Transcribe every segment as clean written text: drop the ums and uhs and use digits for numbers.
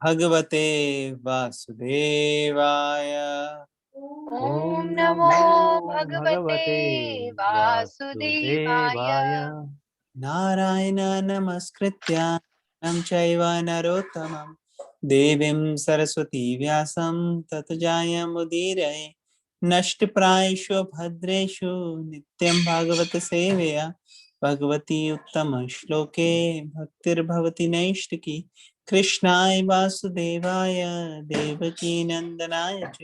भगवते वासुदेवाय। ओम नमो भगवते वासुदेवाय। नारायण नमस्कृत्य नरं चैव नरोत्तमं देवीं सरस्वती व्यासं ततो जयमुदीरये। नष्टप्रायेषु भद्रेषु नित्यं भागवत सेवया भगवती उत्तम श्लोके भक्तिर्भवति नैष्टिकी। कृष्णाय वासुदेवाय देवकी नंदनाय च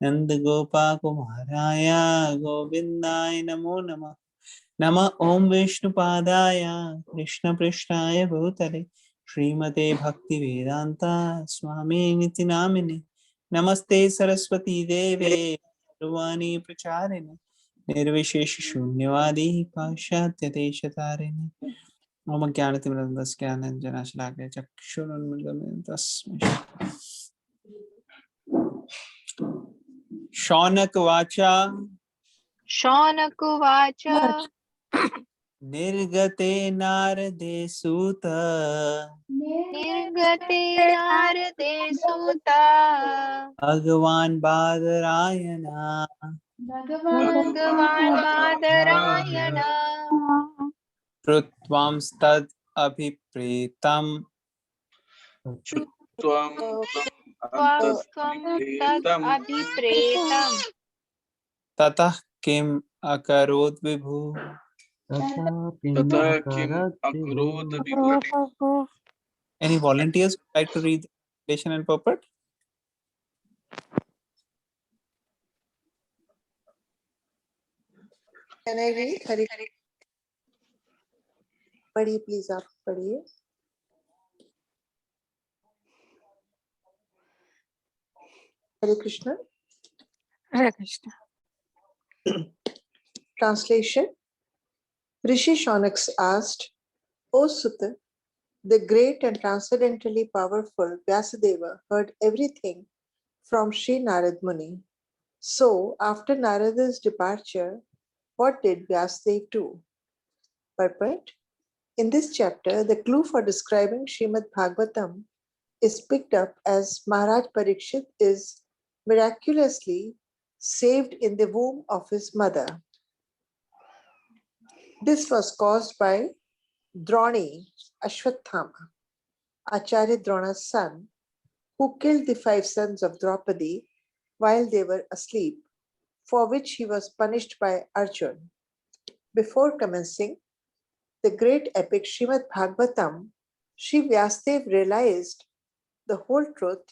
नंद गोपाकुमाराय गोविंदाय नमो नमः। नमः ओम विष्णुपादाय कृष्णपृष्ठाय भूतले श्रीमते भक्ति वेदांता स्वामी निति नामिने। नमस्ते सरस्वती देवे गौरवाणी प्रचारिणे निर्विशेष शून्यवादी पाश्चात्य देशतारिणे। मम ज्ञानतिमिरन्धस्य ज्ञानाञ्जनशलाकया चक्षुरुन्मीलितं तस्मै शौनक वाचा शौनक उवाच निर्गते नारदे सूत निर्गते नारदे सूता भगवान् बादरायण भगवान् बादरायण कृत्वांस्तद् अभिप्रेतम् त्वं तद् अभिप्रेतम् ततः किम् अकरोत् विभु। तथा किम अकरोत् विभुः। Any volunteers who like to read the translation and purport? Can I read? Hare पढ़िए प्लीज, आप पढ़िए। हरे कृष्ण। हरे Krishna. Translation. Rishi Shaunak asked, O Sutta, the great and transcendently powerful Vyasadeva heard everything from Sri Narad Muni. So, after Narada's departure, what did Vyasadeva do? Purport. In this chapter, the clue for describing Srimad Bhagavatam is picked up as Maharaj Parikshit is miraculously saved in the womb of his mother. This was caused by Droni Ashwathama, Acharya Drona's son, who killed the 5 sons of Draupadi while they were asleep, for which he was punished by Arjun. Before commencing the great epic Srimad Bhagavatam, Sri Vyasadeva realized the whole truth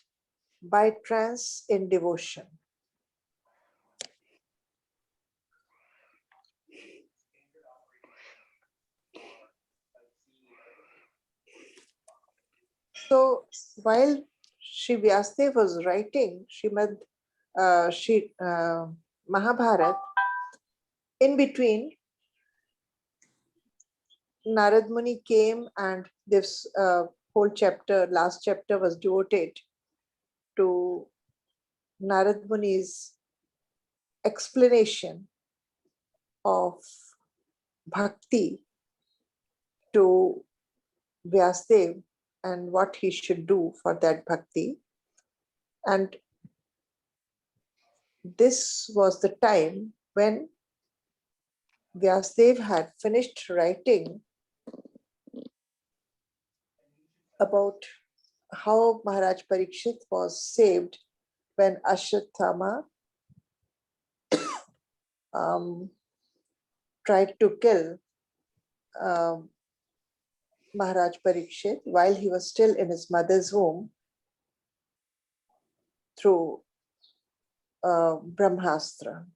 by trance in devotion. So while Sri Vyasadeva was writing Mahabharat, in between Narad Muni came, and this whole chapter, last chapter, was devoted to Narad Muni's explanation of bhakti to Vyasadeva and what he should do for that bhakti. And this was the time when Vyasadeva had finished writing about how Maharaj Parikshit was saved when Ashwathama tried to kill Maharaj Parikshit while he was still in his mother's womb through Brahmastra.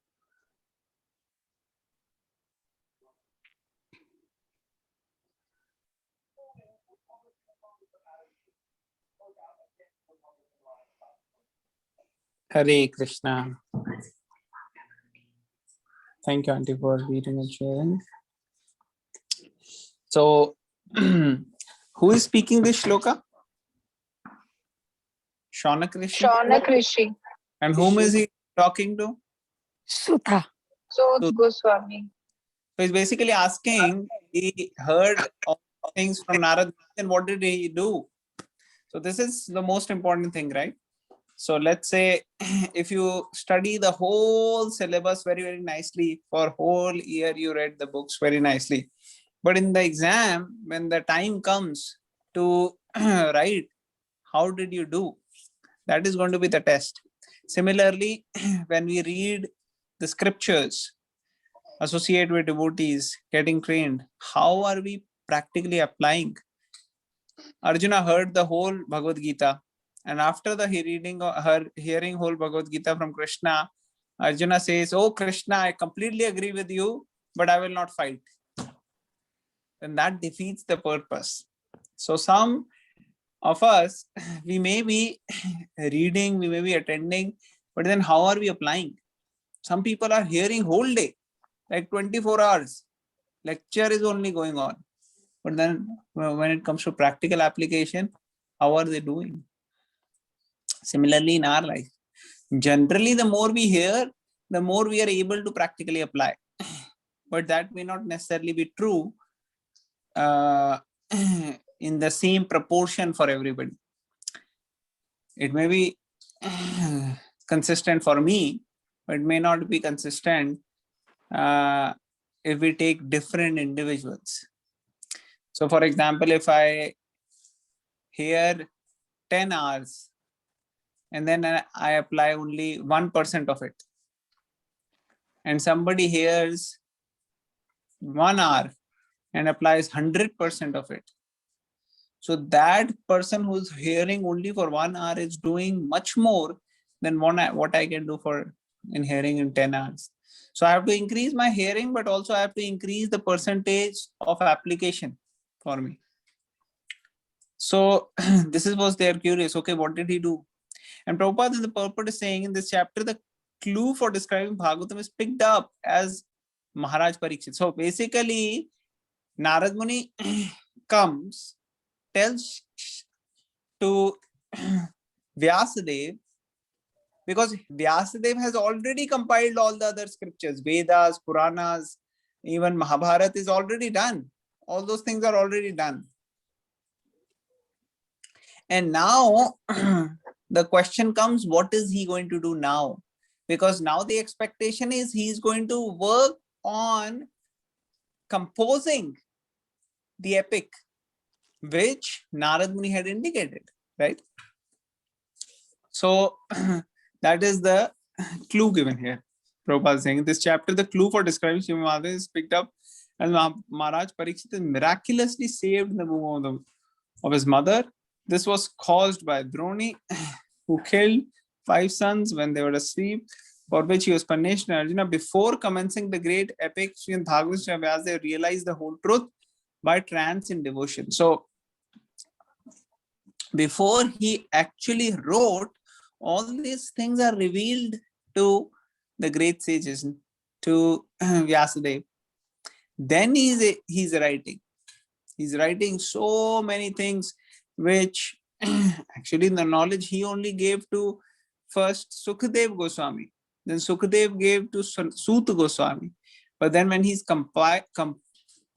Hare Krishna. Thank you, Auntie, for reading and sharing. So, who is speaking this shloka? Shaunak Rishi. Shaunak Rishi And whom is he talking to? Sudha. Suta Goswami. So he's basically asking, he heard all things from Narad, and what did he do? So this is the most important thing, right? So let's say if you study the whole syllabus very, very nicely, for whole year you read the books very nicely. But in the exam, when the time comes to write, how did you do? That is going to be the test. Similarly, when we read the scriptures, associate with devotees, getting trained, how are we practically applying? Arjuna heard the whole Bhagavad Gita, and after the hearing whole Bhagavad Gita from Krishna, Arjuna says, "Oh Krishna, I completely agree with you, but I will not fight." Then that defeats the purpose. So some of us, we may be reading, we may be attending, but then how are we applying? Some people are hearing whole day, like 24 hours. Lecture is only going on. But then when it comes to practical application, how are they doing? Similarly, in our life, generally, the more we hear, the more we are able to practically apply. But that may not necessarily be true in the same proportion for everybody. It may be consistent for me, but it may not be consistent if we take different individuals. So for example, if I hear 10 hours and then I apply only 1% of it, and somebody hears 1 hour and applies 100% of it, so that person who's hearing only for 1 hour is doing much more than what I can do for in hearing in 10 hours. So I have to increase my hearing, but also I have to increase the percentage of application for me. So this is was they're curious. Okay, what did he do? And Prabhupada in the purport is saying in this chapter, the clue for describing Bhagavatam is picked up as Maharaj Parikshit. So basically, Narad Muni comes, tells to Vyasadeva, because Vyasadeva has already compiled all the other scriptures, Vedas, Puranas, even Mahabharata is already done. All those things are already done. And now the question comes, what is he going to do now? Because now the expectation is he's going to work on composing the epic, which Narad Muni had indicated, right? So that is the clue given here. Prabhupada is saying in this chapter, the clue for describing Srimad Bhagavatam is picked up as Maharaj Parikshit is miraculously saved in the womb of his mother. This was caused by Droni, who killed 5 sons when they were asleep, for which he was punished. And Arjuna, before commencing the great epic, Srimad Bhagavatam, as they realized the whole truth by trance in devotion. So before he actually wrote, all these things are revealed to the great sages, to Vyasadeva. Then he's writing. He's writing so many things which actually the knowledge he only gave to first Sukadev Goswami. Then Sukadev gave to Suta Goswami. But then when he's compiling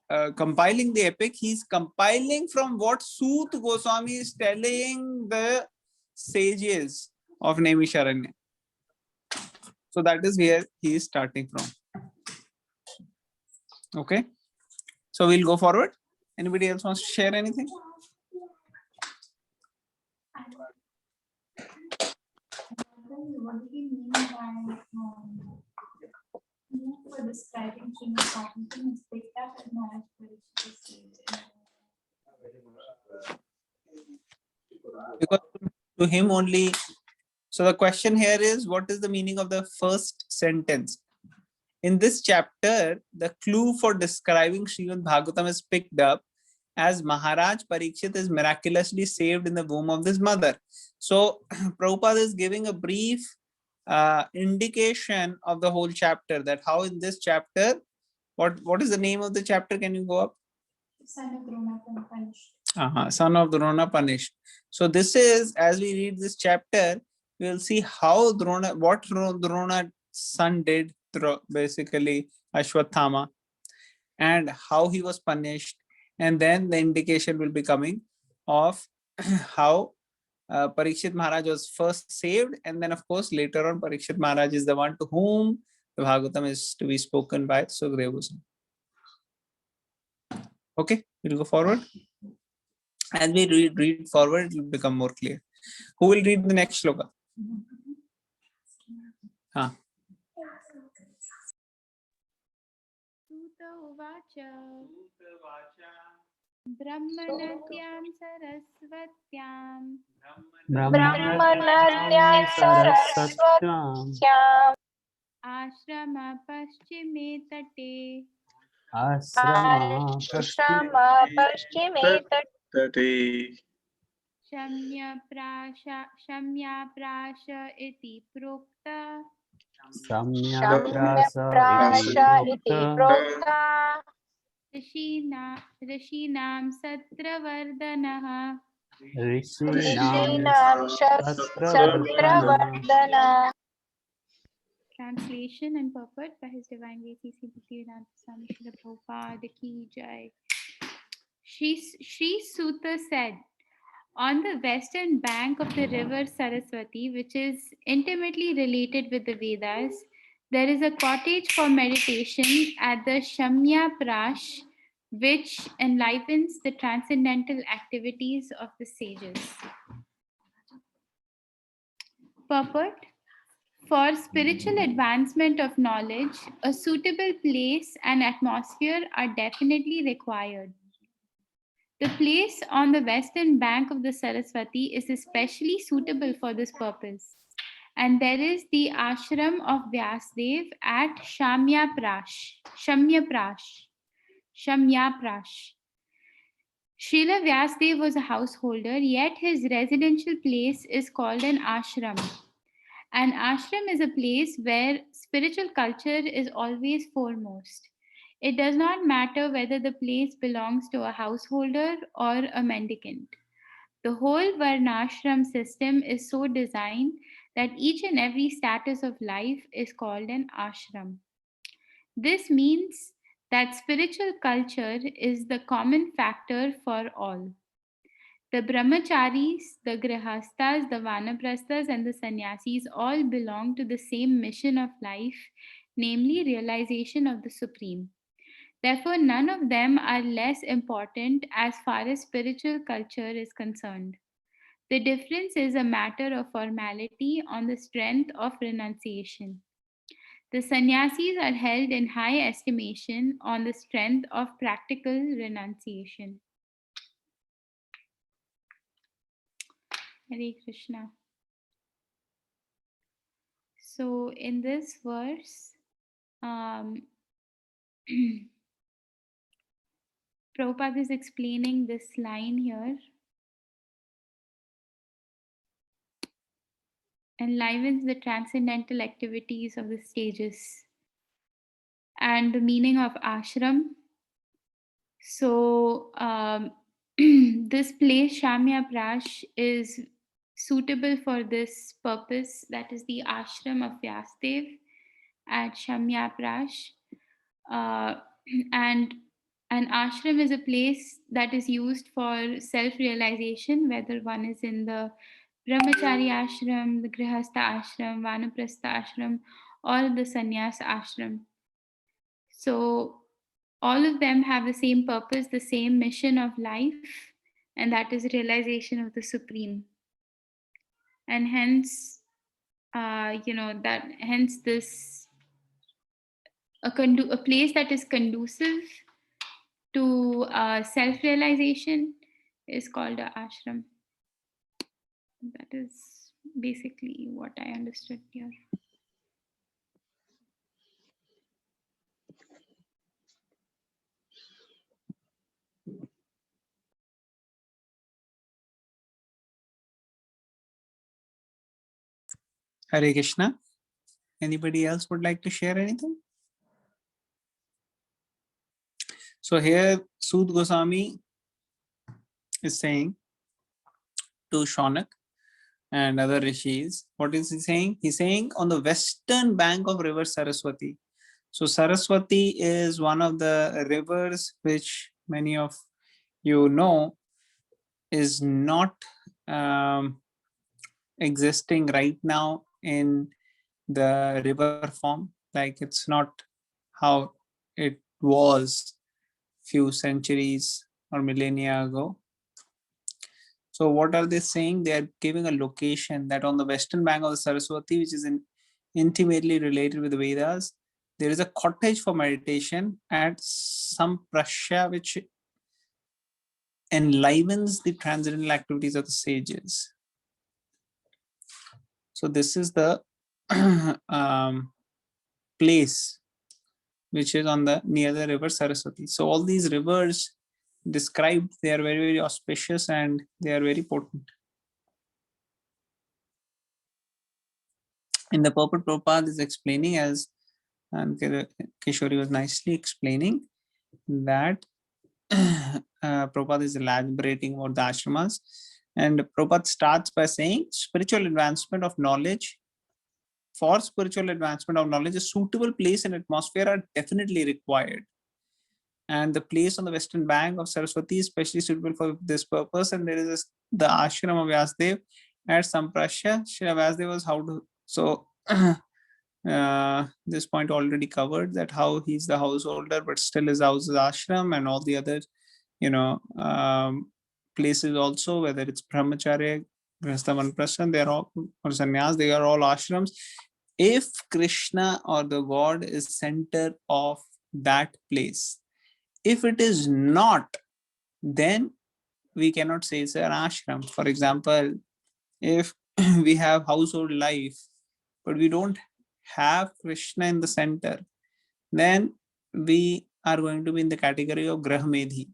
the epic, he's compiling from what Suta Goswami is telling the sages of Naimisharanya. So that is where he is starting from. Okay. So we'll go forward. Anybody else wants to share anything? What do you mean by for describing Srimad Bhagavatam is picked up at Maharaj Parikshit? Because to him only. So the question here is, what is the meaning of the first sentence? In this chapter, the clue for describing Srimad Bhagavatam is picked up as Maharaj Parikshit is miraculously saved in the womb of his mother. So Prabhupada is giving a brief indication of the whole chapter, that how in this chapter, what is the name of the chapter? Can you go up? Son of Drona punished. Son of Drona punished. So this is, as we read this chapter, we will see how what Drona's son did, basically Ashwathama, and how he was punished. And then the indication will be coming of how Parikshit Maharaj was first saved, and then of course later on Parikshit Maharaj is the one to whom the Bhagavatam is to be spoken by Sukadeva Goswami. Okay, we'll go forward. As we read forward, it will become more clear. Who will read the next shloka? Suta uvacha Brahmanadhyam saraswatyam Brahmanadyam saraswatyam ashrama paschime tate asrama ashrama paschime Tati shamya prasha iti prokta samyaprasa iti prokta ऋषीणां सत्रवर्धनः Rishinam Satravardhana. Translation and purport by His Divine Grace C.C. Bhaktivedanta Swami Srila Prabhupada Ki Jai. Sri Suta said, on the western bank of the river Saraswati, which is intimately related with the Vedas, there is a cottage for meditation at the Shamya Prash, which enlivens the transcendental activities of the sages. Purport: for spiritual advancement of knowledge, a suitable place and atmosphere are definitely required. The place on the western bank of the Saraswati is especially suitable for this purpose. And there is the ashram of Vyasdev at Shamyaprash. Srila Vyasdev was a householder, yet his residential place is called an ashram. An ashram is a place where spiritual culture is always foremost. It does not matter whether the place belongs to a householder or a mendicant. The whole Varnashram system is so designed that each and every status of life is called an ashram. This means that spiritual culture is the common factor for all. The brahmacharis, the grihastas, the vanaprasthas, and the sannyasis all belong to the same mission of life, namely realization of the Supreme. Therefore, none of them are less important as far as spiritual culture is concerned. The difference is a matter of formality on the strength of renunciation. The sannyasis are held in high estimation on the strength of practical renunciation. Hare Krishna. So in this verse, Prabhupada is explaining this line here. Enlivens the transcendental activities of the stages and the meaning of ashram. So this place Shamya Prash is suitable for this purpose, that is the ashram of Vyasdev at Shamya Prash. And an ashram is a place that is used for self-realization, whether one is in the Brahmachari ashram, the Grihastha ashram, Vanaprastha ashram, or the Sannyas ashram. So all of them have the same purpose, the same mission of life, and that is realization of the Supreme. And hence, this a place that is conducive to self-realization is called a ashram. That is basically what I understood here. Hare Krishna. Anybody else would like to share anything? So here Sud Goswami is saying to Shaunak and other rishis, what is he saying? He's saying on the western bank of river Saraswati. So Saraswati is one of the rivers which many of you know is not existing right now in the river form. Like it's not how it was few centuries or millennia ago. So what are they saying? They are giving a location that on the western bank of the Saraswati, which is intimately related with the Vedas, there is a cottage for meditation at Samprasya, which enlivens the transcendental activities of the sages. So this is the place which is on the near the river Saraswati. So all these rivers described, they are very, very auspicious and they are very potent. In the purport, Prabhupada is explaining, as and Kishori was nicely explaining, that Prabhupada is elaborating about the ashramas, and Prabhupada starts by saying spiritual advancement of knowledge. For spiritual advancement of knowledge, a suitable place and atmosphere are definitely required. And the place on the western bank of Saraswati is especially suitable for this purpose. And there is the ashram of Vyasdev at Samprasya. Shri Vyasdev was how to, so this point already covered, that how he's the householder, but still his house is ashram, and all the other, places also, whether it's brahmacharya, grihastha, vanaprastha, they are all, or sannyas, they are all ashrams. If Krishna or the God is center of that place, if it is not, then we cannot say it's an ashram. For example, if we have household life, but we don't have Krishna in the center, then we are going to be in the category of Grahmedhi.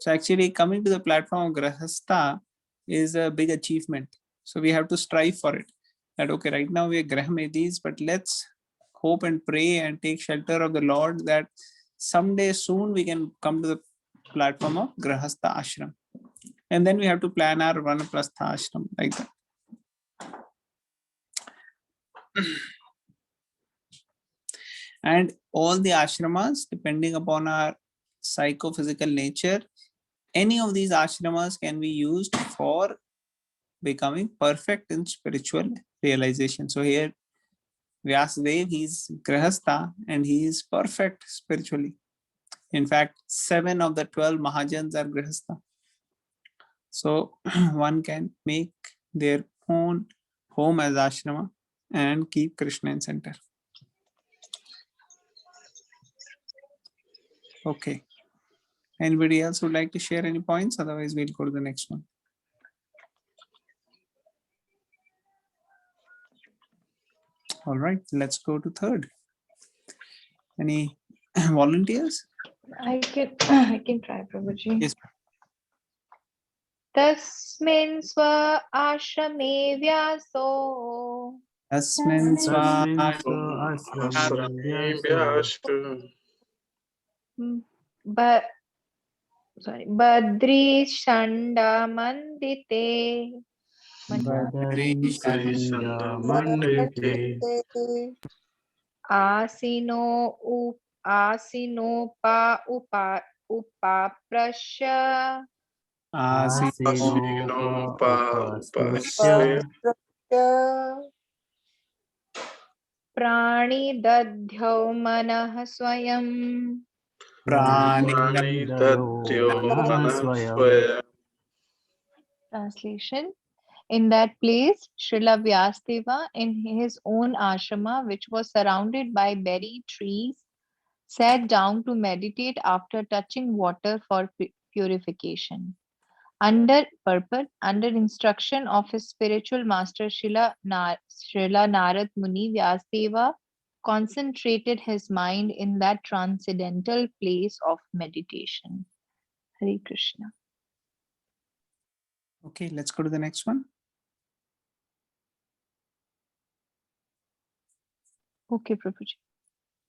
So actually coming to the platform of Grahastha is a big achievement. So we have to strive for it. That okay, right now we are Grahmedhis, but let's hope and pray and take shelter of the Lord that someday soon we can come to the platform of Grahastha ashram. And then we have to plan our Vanaprastha ashram like that. And all the ashramas, depending upon our psychophysical nature, any of these ashramas can be used for becoming perfect in spiritual realization. So here Vyasadeva, he's Grahastha and he is perfect spiritually. In fact, 7 of the 12 Mahajans are Grahastha. So one can make their own home as ashrama and keep Krishna in center. Okay. Anybody else would like to share any points? Otherwise, we'll go to the next one. All right, let's go to third. Any volunteers? I can try, Prabhuji. Yes. Tasmin swa ashrame vyaso. Asmin swa But sorry, Badri Shanda Mandite. Asino pa upa prasya. Prani dadhyau manah swayam. Translation. In that place, Srila Vyasdeva, in his own ashrama, which was surrounded by berry trees, sat down to meditate after touching water for purification. Under instruction of his spiritual master Srila Narad Muni, Vyasdeva concentrated his mind in that transcendental place of meditation. Hare Krishna. Okay, let's go to the next one. Okay, Prabhuji.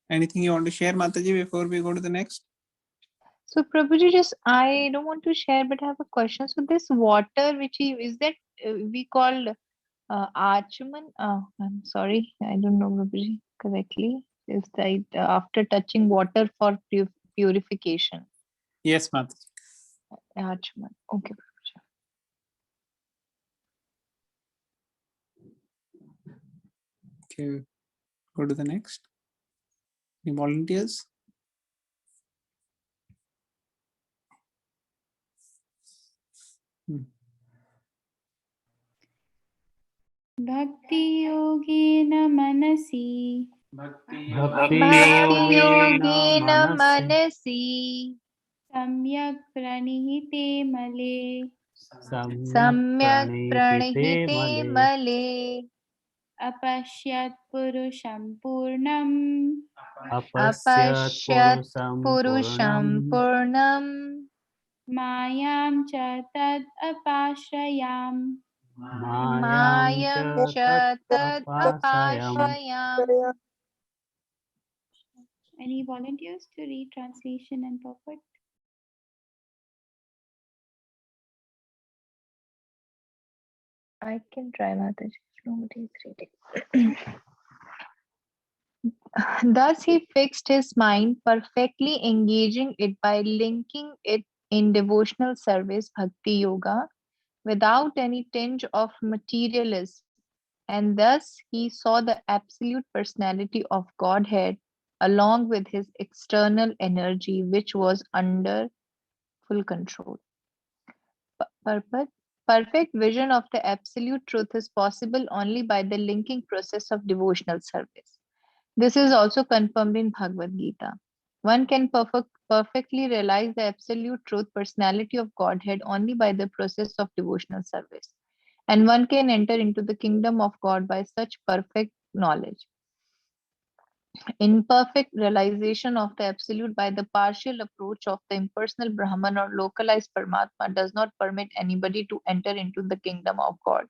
Anything you want to share, Mataji, before we go to the next? So Prabhuji, just I don't want to share, but I have a question. So this water, which is that we call Achaman? I'm sorry, I don't know Prabhuji correctly. Is that after touching water for purification? Yes, Mataji. Achaman. Okay, Prabhuji. Okay, go to the next. Any volunteers? Bhakti yogena manasi Bhakti-yogena manasi samyak pranihite male samyak pranihite male apashyat purusham purnam apashyat purusham purnam mayam cha tad apashrayam. mayam cha tad apashrayam. Any volunteers to read translation and purport? I can try, Mataji. Nobody is reading. Thus he fixed his mind, perfectly engaging it by linking it in devotional service, bhakti yoga, without any tinge of materialism. And thus he saw the absolute personality of Godhead along with his external energy, which was under full control. Perfect vision of the absolute truth is possible only by the linking process of devotional service. This is also confirmed in Bhagavad Gita. One can perfectly realize the absolute truth personality of Godhead only by the process of devotional service. And one can enter into the kingdom of God by such perfect knowledge. Imperfect realization of the absolute by the partial approach of the impersonal Brahman or localized Paramatma does not permit anybody to enter into the kingdom of God.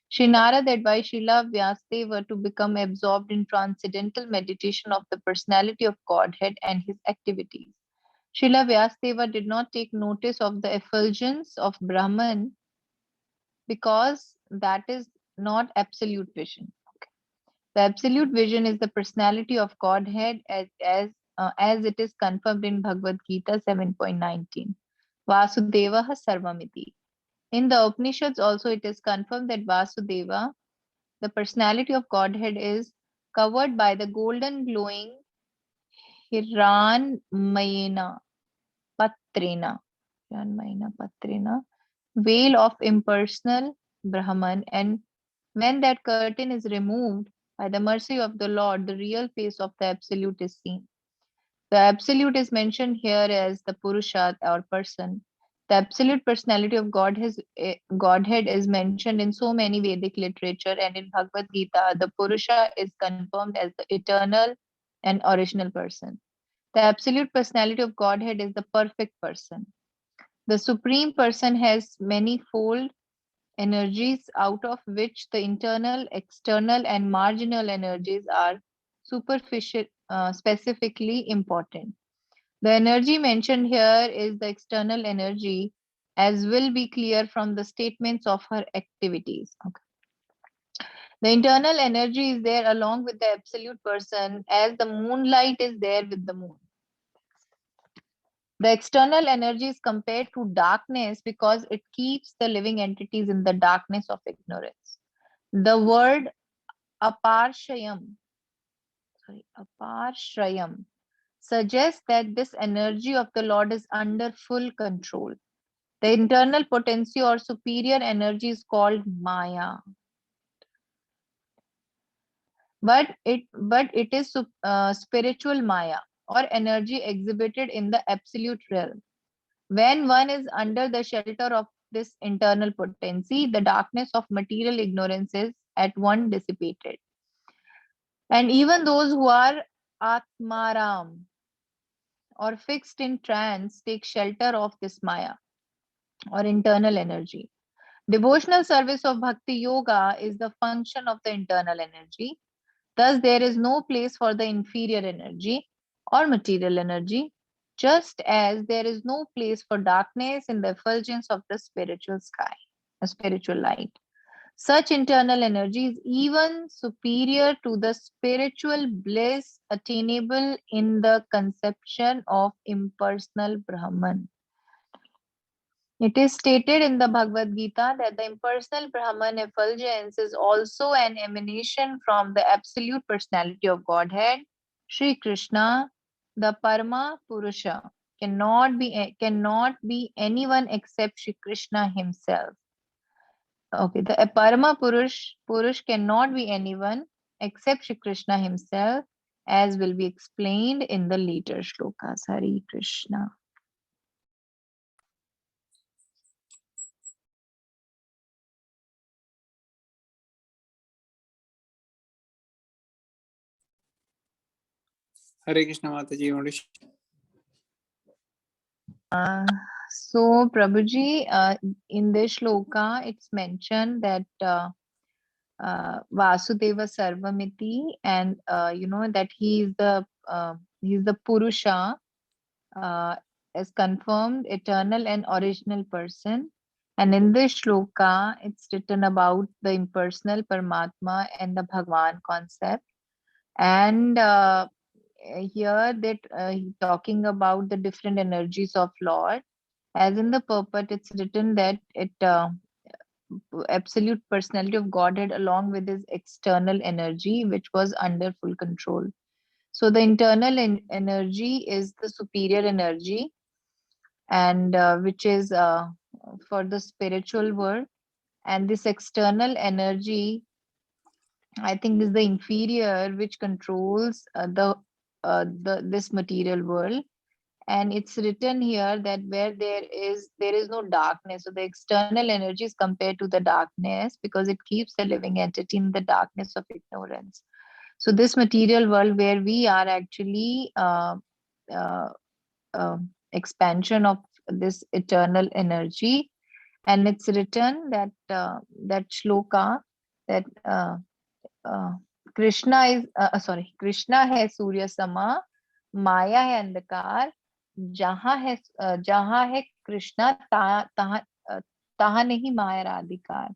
Sri Narad advised Srila Vyasadeva to become absorbed in transcendental meditation of the personality of Godhead and his activities. Srila Vyasadeva did not take notice of the effulgence of Brahman because that is not absolute vision. The absolute vision is the personality of Godhead as it is confirmed in Bhagavad Gita 7.19. Vasudeva Sarvamiti. In the Upanishads also it is confirmed that Vasudeva, the personality of Godhead, is covered by the golden glowing Hiranmayena Patrena veil of impersonal Brahman, and when that curtain is removed by the mercy of the Lord, the real face of the Absolute is seen. The Absolute is mentioned here as the Purushat or person. The absolute personality of Godhead is mentioned in so many Vedic literature, and in Bhagavad Gita, the Purusha is confirmed as the eternal and original person. The absolute personality of Godhead is the perfect person. The Supreme Person has manifold energies, out of which the internal, external, and marginal energies are specifically important. The energy mentioned here is the external energy, as will be clear from the statements of her activities. Okay. The internal energy is there along with the absolute person, as the moonlight is there with the moon. The external energy is compared to darkness because it keeps the living entities in the darkness of ignorance. The word aparshrayam suggests that this energy of the Lord is under full control. The internal potency or superior energy is called Maya. But it is spiritual Maya or energy exhibited in the absolute realm. When one is under the shelter of this internal potency, the darkness of material ignorance is at once dissipated. And even those who are Atmaram or fixed in trance take shelter of this Maya or internal energy. Devotional service of Bhakti Yoga is the function of the internal energy. Thus, there is no place for the inferior energy or material energy, just as there is no place for darkness in the effulgence of the spiritual sky, a spiritual light. Such internal energy is even superior to the spiritual bliss attainable in the conception of impersonal Brahman. It is stated in the Bhagavad Gita that the impersonal Brahman effulgence is also an emanation from the absolute personality of Godhead, Sri Krishna, the Parama Purusha. Cannot be anyone except Sri Krishna himself. Okay, the Purush cannot be anyone except Sri Krishna himself, as will be explained in the later shlokas. Hari Krishna. Hare Krishna Mataji, you want to So Prabhuji, in this shloka, it's mentioned that Vasudeva Sarvamiti, and that he's the Purusha, is confirmed eternal and original person. And in this shloka, it's written about the impersonal Paramatma and the Bhagwan concept. And here that talking about the different energies of Lord. As in the purport, it's written that it absolute personality of Godhead along with his external energy, which was under full control. So the internal energy is the superior energy, and which is for the spiritual world, and this external energy, I think, is the inferior, which controls the this material world. And it's written here that where there is no darkness, so the external energy is compared to the darkness because it keeps the living entity in the darkness of ignorance. So this material world where we are actually uh, expansion of this eternal energy. And it's written that that shloka that Krishna is Krishna hai surya sama, maya hai andhakar, जहां है कृष्णा तहां नहीं माया राधिकार.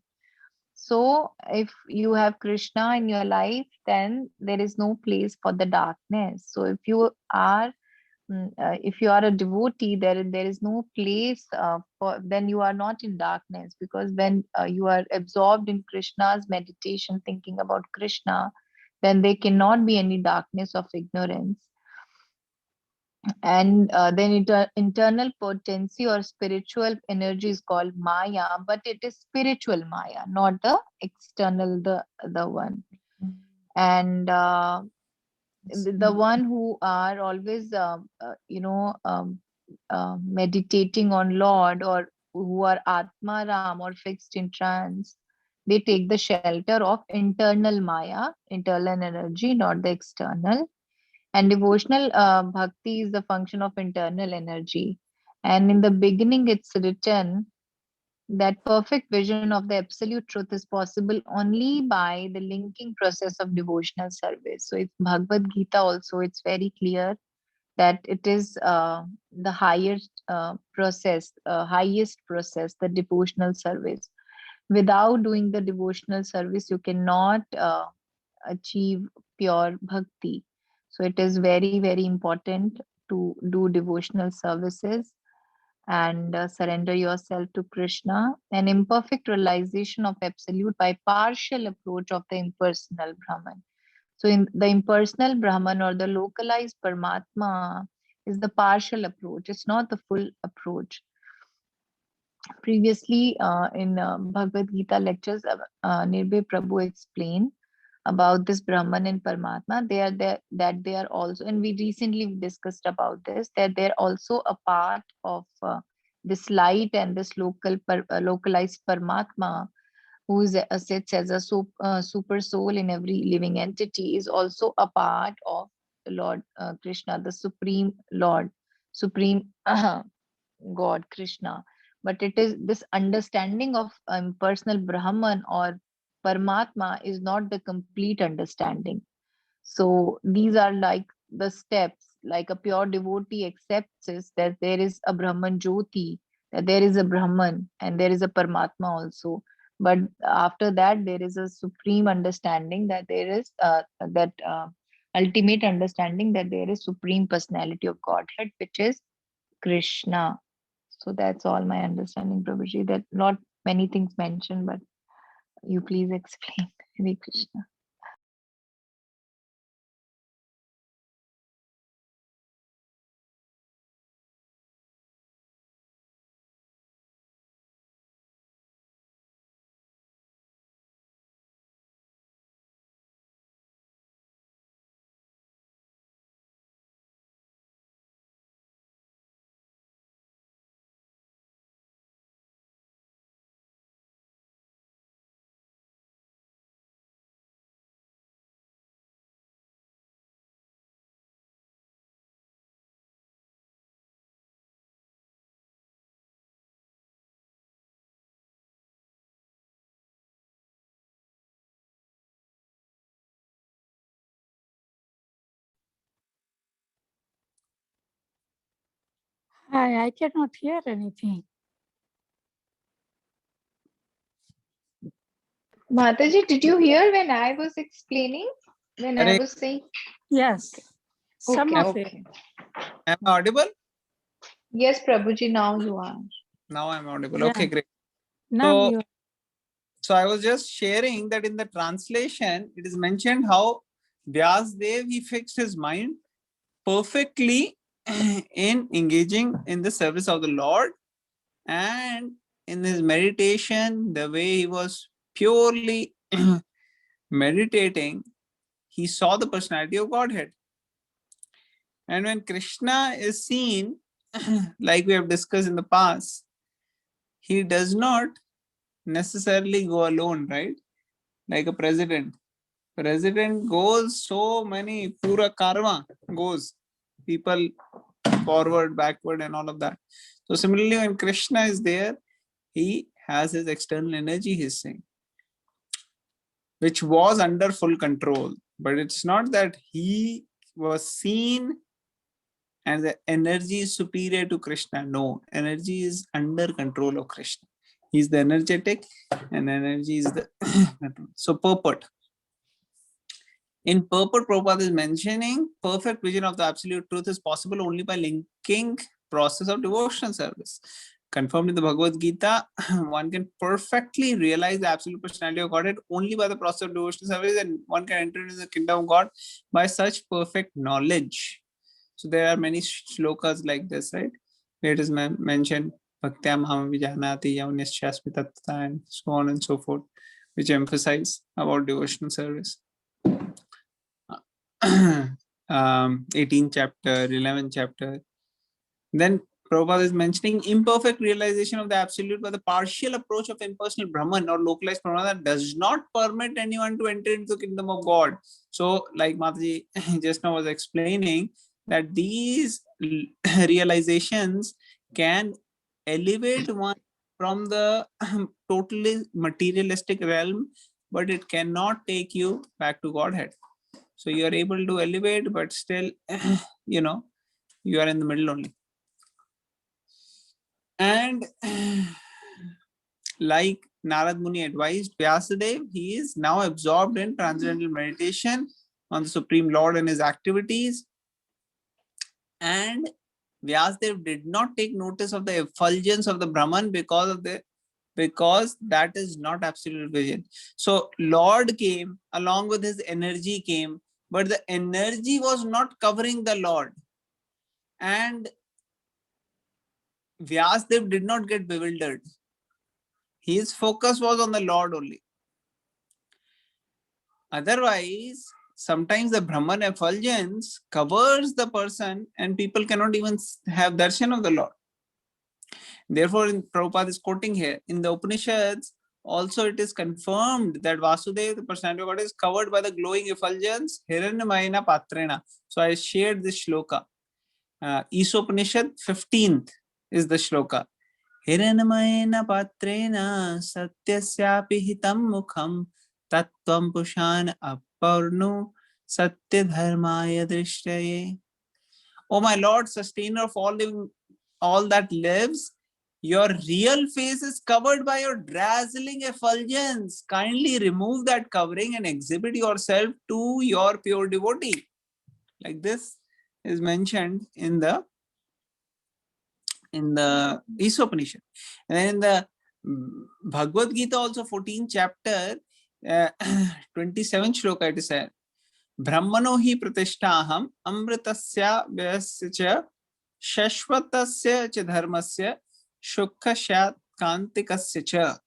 So if you have Krishna in your life, then there is no place for the darkness. So if you are a devotee, there is no place for, then you are not in darkness, because when you are absorbed in Krishna's meditation, thinking about Krishna, then there cannot be any darkness of ignorance. And then internal potency or spiritual energy is called Maya, but it is spiritual Maya, not the external, the one. And the one who are always meditating on Lord, or who are Atma Ram or fixed in trance, they take the shelter of internal Maya, internal energy, not the external. And devotional bhakti is the function of internal energy. And in the beginning, it's written that perfect vision of the absolute truth is possible only by the linking process of devotional service. So, if Bhagavad Gita also, it's very clear that it is the highest process, the devotional service. Without doing the devotional service, you cannot achieve pure bhakti. So it is very, very important to do devotional services and surrender yourself to Krishna. An imperfect realization of absolute by partial approach of the impersonal Brahman. So in the impersonal Brahman or the localized Paramatma is the partial approach. It's not the full approach. Previously in Bhagavad Gita lectures, Nirbhay Prabhu explained about this Brahman and Paramatma. They are there, that they are also, and we recently discussed about this, that they're also a part of this light, and this localized Paramatma, who is sits as a super soul in every living entity, is also a part of the Lord Krishna, the Supreme Lord, Supreme God Krishna. But it is this understanding of personal Brahman or Paramatma is not the complete understanding. So these are like the steps, like a pure devotee accepts is that there is a Brahman Jyoti, that there is a Brahman and there is a Paramatma also. But after that, there is a supreme understanding that there is that ultimate understanding that there is supreme personality of Godhead, which is Krishna. So that's all my understanding, Prabhuji. That not many things mentioned, but you please explain. Hare Krishna. I cannot hear anything. Mataji, did you hear when I was explaining? When I Hare- was saying? Yes, some Okay, of it. okay. Am I audible? Yes, Prabhuji, now you are. Now I'm audible. Yeah. Okay, great. Now So, you so I was just sharing that in the translation, it is mentioned how Vyasdev, he fixed his mind perfectly in engaging in the service of the Lord, and in his meditation, the way he was purely meditating, he saw the personality of Godhead. And when Krishna is seen, like we have discussed in the past, he does not necessarily go alone, right? Like a president. President goes, so many, pura karma goes. People forward, backward, and all of that. So similarly, when Krishna is there, he has his external energy, he's saying, which was under full control. But it's not that he was seen and the energy is superior to Krishna. No, energy is under control of Krishna. He's the energetic and energy is the so purport. In purport, Prabhupada is mentioning perfect vision of the absolute truth is possible only by linking process of devotional service. Confirmed in the Bhagavad Gita, one can perfectly realize the absolute personality of Godhead only by the process of devotional service, and one can enter into the kingdom of God by such perfect knowledge. So there are many shlokas like this, right? Where it is mentioned, Bhaktyam Ham Vijanati Yavnisyasmi Tattva, and so on and so forth, which emphasize about devotional service. 18th chapter, 11th chapter. Then Prabhupada is mentioning imperfect realization of the absolute by the partial approach of impersonal Brahman or localized Brahman does not permit anyone to enter into the kingdom of God. So, like Mataji just now was explaining, that these realizations can elevate one from the totally materialistic realm, but it cannot take you back to Godhead. So you are able to elevate, but still, you know, you are in the middle only. And like Narad Muni advised Vyasadeva, he is now absorbed in transcendental meditation on the Supreme Lord and his activities. And Vyasadeva did not take notice of the effulgence of the Brahman because that is not absolute vision. So Lord came, along with his energy came, but the energy was not covering the Lord. And Vyasadeva did not get bewildered. His focus was on the Lord only. Otherwise, sometimes the Brahman effulgence covers the person and people cannot even have darshan of the Lord. Therefore, in Prabhupada is quoting here, in the Upanishads, also it is confirmed that Vasudeva, the personality of God, is covered by the glowing effulgence, Hiranyamayana Patrena. So I shared this shloka. Isopanishad 15th is the shloka. Hiranyamayana Patrena Satyasyapi Hitam Mukham Tattvam Pushan Aparnu Satya Dharmaya Drishtaye. Oh my Lord, sustainer of all living, all that lives, your real face is covered by your dazzling effulgence. Kindly remove that covering and exhibit yourself to your pure devotee. Like this is mentioned in the in the Isopanishad. And then in the Bhagavad Gita also 14th chapter, 27th shloka it is said, Brahmano hi pratishtaham amritasya vyasya cha shashvatasya cha dharmasya shukkha kantikasya cha.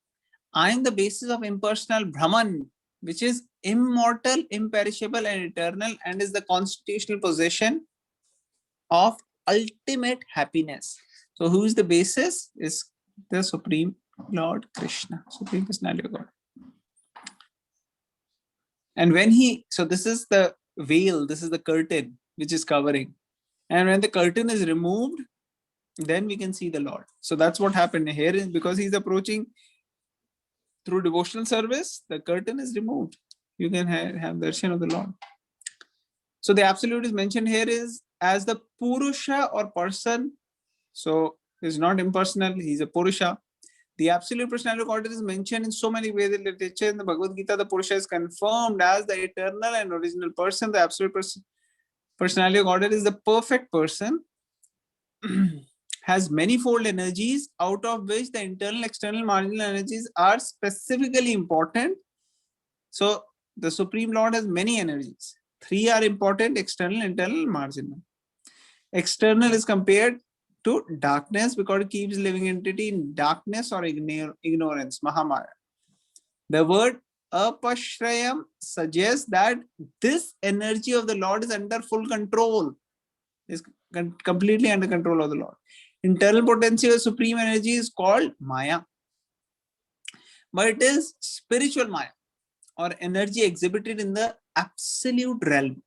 I am the basis of impersonal Brahman, which is immortal, imperishable, and eternal, and is the constitutional possession of ultimate happiness. So, who is the basis? Is the Supreme Lord Krishna, Supreme Personality of God. And when so this is the veil, this is the curtain which is covering. And when the curtain is removed, then we can see the Lord. So that's what happened here. Is because he's approaching through devotional service, the curtain is removed. You can have darshan of the Lord. So the absolute is mentioned here is as the Purusha or person. So he's not impersonal, he's a Purusha. The absolute personality of God is mentioned in so many ways in literature. In the Bhagavad Gita, the Purusha is confirmed as the eternal and original person. The absolute personality of God is the perfect person, has manifold energies, out of which the internal, external, marginal energies are specifically important. So the Supreme Lord has many energies. 3 are important: external, internal, marginal. External is compared to darkness because it keeps living entity in darkness or ignorance, Mahamaya. The word apashrayam suggests that this energy of the Lord is under full control, is completely under control of the Lord. Internal potency or supreme energy is called Maya, but it is spiritual Maya or energy exhibited in the absolute realm.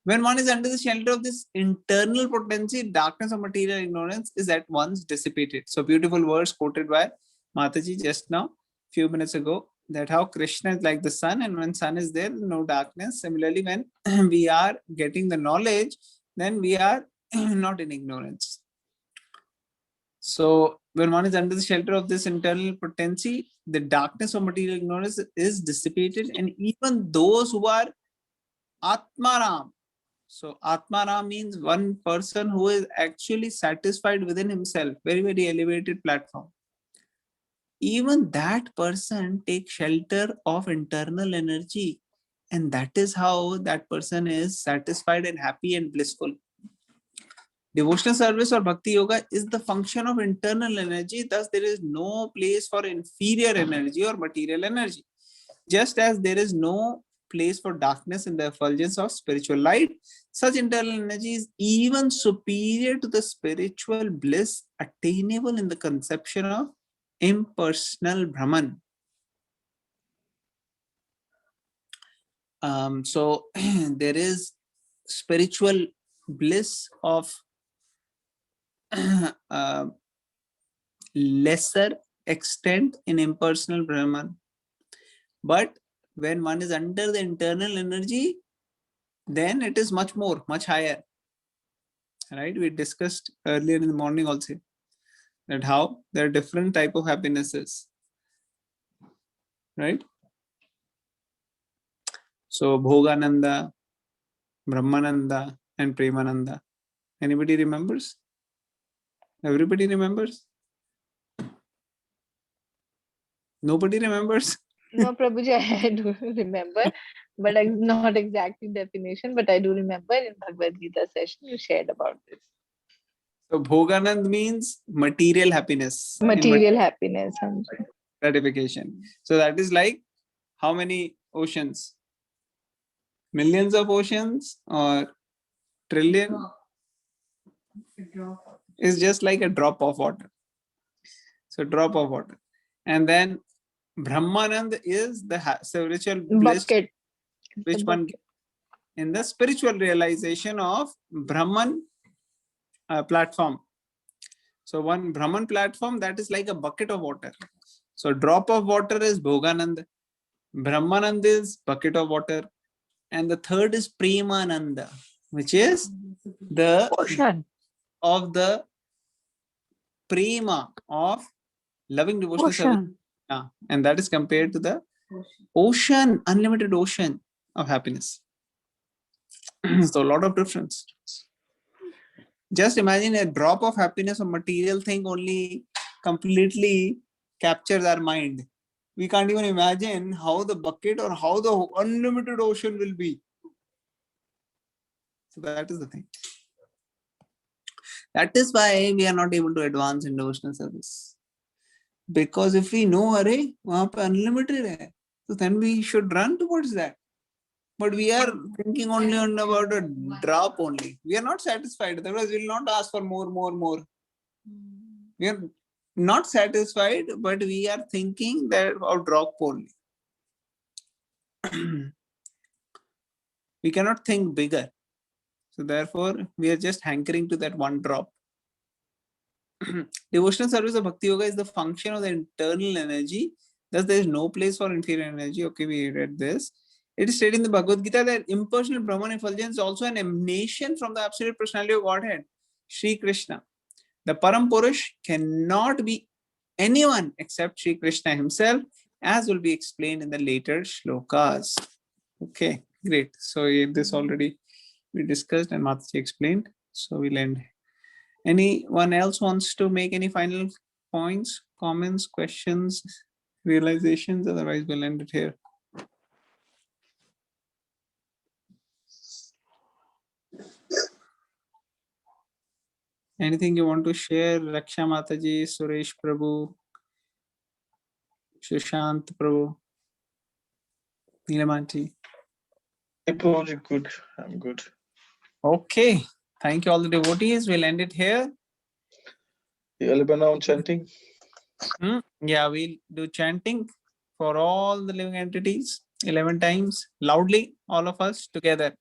When one is under the shelter of this internal potency, darkness of material ignorance is at once dissipated. So beautiful words quoted by Mataji just now, few minutes ago, that how Krishna is like the sun, and when sun is there, no darkness. Similarly, when we are getting the knowledge, then we are not in ignorance. So when one is under the shelter of this internal potency, the darkness of material ignorance is dissipated, and even those who are Atmaram. So Atmaram means one person who is actually satisfied within himself, very, very elevated platform. Even that person takes shelter of internal energy, and that is how that person is satisfied and happy and blissful. Devotional service or bhakti yoga is the function of internal energy. Thus, there is no place for inferior energy or material energy. Just as there is no place for darkness in the effulgence of spiritual light, such internal energy is even superior to the spiritual bliss attainable in the conception of impersonal Brahman. So there is spiritual bliss of lesser extent in impersonal Brahman. But when one is under the internal energy, then it is much more, much higher. Right? We discussed earlier in the morning also that how there are different type of happinesses. Right? So Bhogananda, Brahmananda, and Premananda. Anybody remembers? Everybody remembers? Nobody remembers? No, Prabhuji, I do remember, but not exactly definition, but I do remember in Bhagavad Gita session you shared about this. So Bhoganand means material happiness. Material happiness. Gratification. So that is like how many oceans? Millions of oceans or trillion? Is just like a drop of water. So drop of water. And then Brahmanand is the spiritual bliss Bucket. which one gets in the spiritual realization of Brahman platform. So one Brahman platform, that is like a bucket of water. So drop of water is Bhoganand. Brahmanand is bucket of water. And the third is Premananda, which is the Ocean. of the prema of loving devotional service. Ocean. And that is compared to the ocean, unlimited ocean of happiness. So a lot of difference. Just imagine a drop of happiness or material thing only completely captures our mind. We can't even imagine how the bucket or how the unlimited ocean will be. So that is the thing. That is why we are not able to advance in devotional service. Because if we know, array, wahan pe unlimited hai, so then we should run towards that. But we are thinking only about a drop only. We are not satisfied. Otherwise, we will not ask for more. We are not satisfied, but we are thinking that of drop only. We cannot think bigger. So therefore, we are just hankering to that one drop. Devotional service of Bhakti Yoga is the function of the internal energy. Thus, there is no place for inferior energy. Okay, we read this. It is stated in the Bhagavad Gita that impersonal Brahman effulgence is also an emanation from the absolute personality of Godhead, Sri Krishna. The Param Purush cannot be anyone except Sri Krishna himself, as will be explained in the later shlokas. Okay, great. So this already we discussed and Mataji explained. So we'll end. Anyone else wants to make any final points, comments, questions, realizations? Otherwise, we'll end it here. Anything you want to share? Raksha Mataji, Suresh Prabhu, Sushant Prabhu, Neelamanti. Prabhuji, good. I'm good. Okay. Thank you all the devotees. We'll end it here. You will now chanting. Yeah, we'll do chanting for all the living entities 11 times loudly, all of us together.